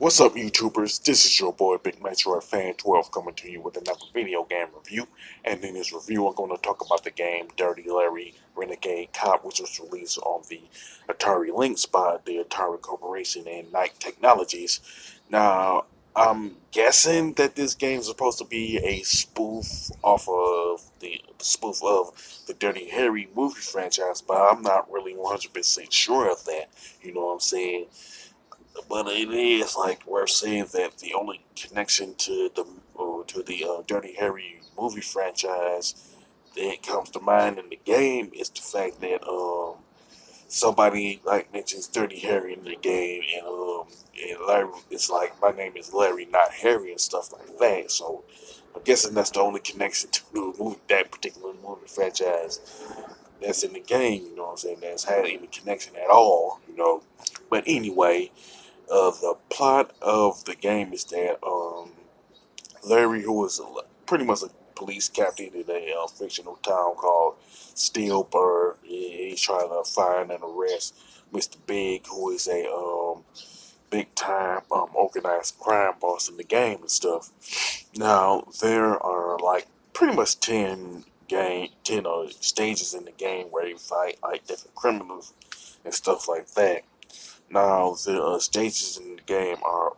What's up, YouTubers? This is your boy Big Metroid Fan 12 coming to you with another video game review. And in this review, I'm going to talk about the game Dirty Larry Renegade Cop, which was released on the Atari Lynx by the Atari Corporation and Night Technologies. Now, I'm guessing that this game is supposed to be a spoof off of the Dirty Harry movie franchise, but I'm not really 100% sure of that. You know what I'm saying? But it is like we're saying that the only connection to the Dirty Harry movie franchise that comes to mind in the game is the fact that somebody like mentions Dirty Harry in the game, and Larry, it's like my name is Larry, not Harry, and stuff like that. So I'm guessing that's the only connection to the movie, that particular movie franchise that's in the game. You know what I'm saying? That's had any connection at all. But anyway. The plot of the game is that Larry, who is pretty much a police captain in a fictional town called Stillburg, he's trying to find and arrest Mr. Big, who is a big time organized crime boss in the game and stuff. Now there are like pretty much 10 stages in the game where you fight like different criminals and stuff like that. Now, the stages in the game are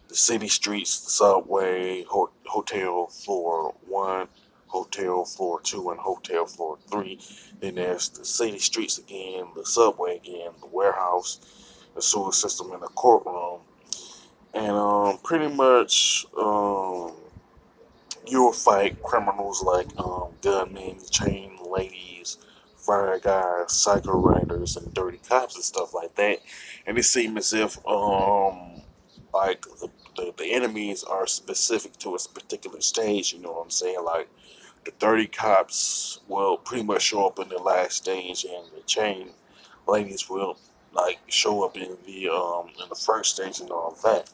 the city streets, the subway, hotel floor 1, hotel floor 2, and hotel floor 3. Then there's the city streets again, the subway again, the warehouse, the sewer system, and the courtroom. And pretty much you'll fight criminals like gunmen, chain ladies, fire guys, psycho riders, and dirty cops and stuff like that. And it seems as if like the enemies are specific to a particular stage. You know what I'm saying? Like the dirty cops will pretty much show up in the last stage, and the chain ladies will like show up in the first stage and all that.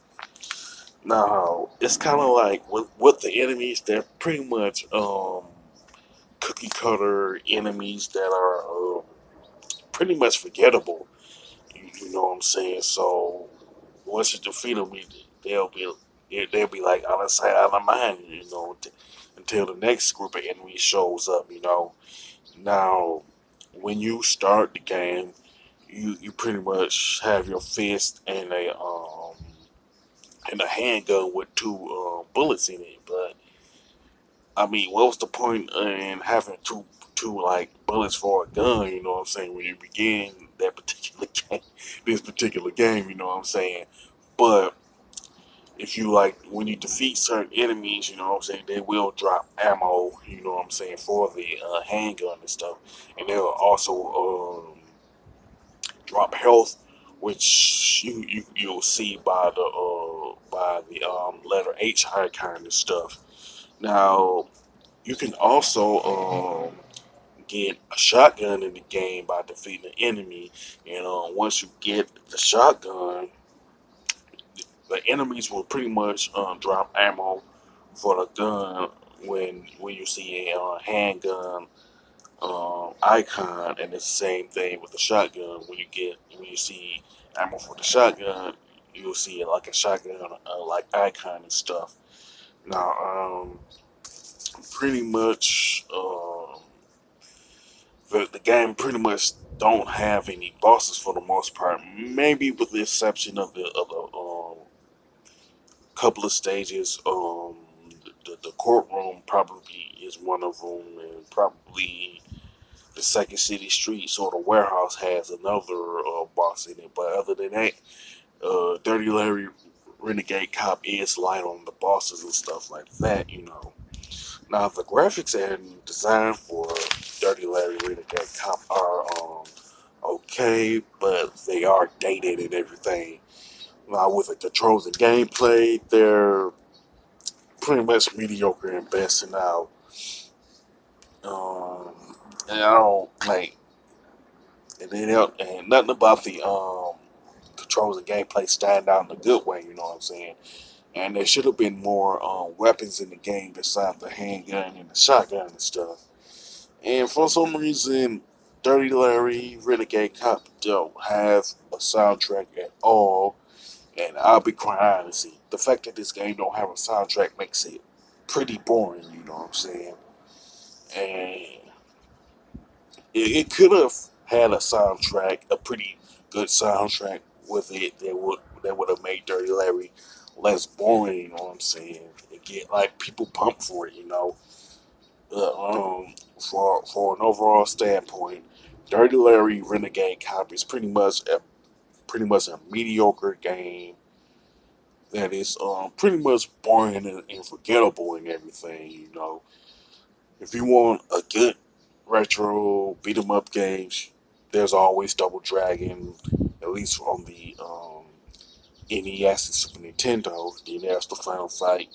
Now it's kind of like with the enemies, they're pretty much cookie cutter enemies that are pretty much forgettable. You know what I'm saying? So once you defeat them, they'll be they'll be like out of sight, out of mind. Until the next group of enemies shows up. Now when you start the game, you pretty much have your fist and a handgun with two bullets in it. But I mean, what was the point in having two like bullets for a gun? You know what I'm saying? When you begin that particular game, this particular game, you know what I'm saying? But if you like, when you defeat certain enemies, you know what I'm saying, they will drop ammo. You know what I'm saying, for the handgun and stuff, and they'll also drop health, which you'll see by the letter H icon and stuff. Now you can also get a shotgun in the game by defeating an enemy. And once you get the shotgun, the enemies will pretty much drop ammo for the gun when you see a handgun icon, and it's the same thing with the shotgun. When you see ammo for the shotgun, you'll see it like a shotgun like icon and stuff. Now, pretty much. The game pretty much don't have any bosses for the most part. Maybe with the exception of the couple of stages. The courtroom probably is one of them, and probably the second city streets or the warehouse has another boss in it. But other than that, Dirty Larry Renegade Cop is light on the bosses and stuff like that. Now, the graphics and design for Dirty Larry Renegade Cop are okay, but they are dated and everything. Now, with the controls and gameplay, they're pretty much mediocre and best. And now, um, and I don't like, and nothing about the controls and gameplay stand out in a good way. You know what I'm saying? And there should have been more weapons in the game besides the handgun and the shotgun and stuff. And for some reason, Dirty Larry Renegade Cop don't have a soundtrack at all. And I'll be crying to see the fact that this game don't have a soundtrack makes it pretty boring. You know what I'm saying? And it could have had a soundtrack, a pretty good soundtrack with it that would have made Dirty Larry less boring. You know what I'm saying? And get like people pumped for it. For an overall standpoint, Dirty Larry Renegade Cop is pretty much a mediocre game that is pretty much boring and forgettable and everything. If you want a good retro beat 'em up games, there's always Double Dragon, at least on the NES and Super Nintendo. Then there's the Final Fight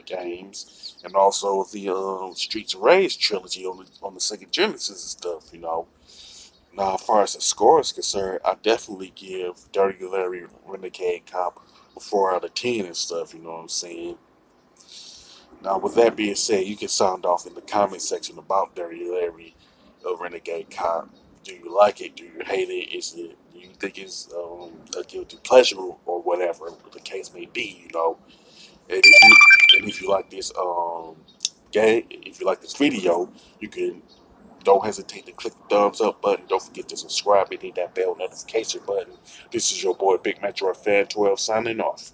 games, and also the Streets of Rage trilogy on the Sega Genesis and stuff. Now, as far as the score is concerned, I definitely give Dirty Larry Renegade Cop a 4 out of 10 and stuff. You know what I'm saying? Now, with that being said, you can sound off in the comment section about Dirty Larry, Renegade Cop. Do you like it? Do you hate it? Do you think it's a guilty pleasure or whatever the case may be? And if you like this game, if you like this video, you can don't hesitate to click the thumbs up button. Don't forget to subscribe and hit that bell notification button. This is your boy Big Metro Fan 12 signing off.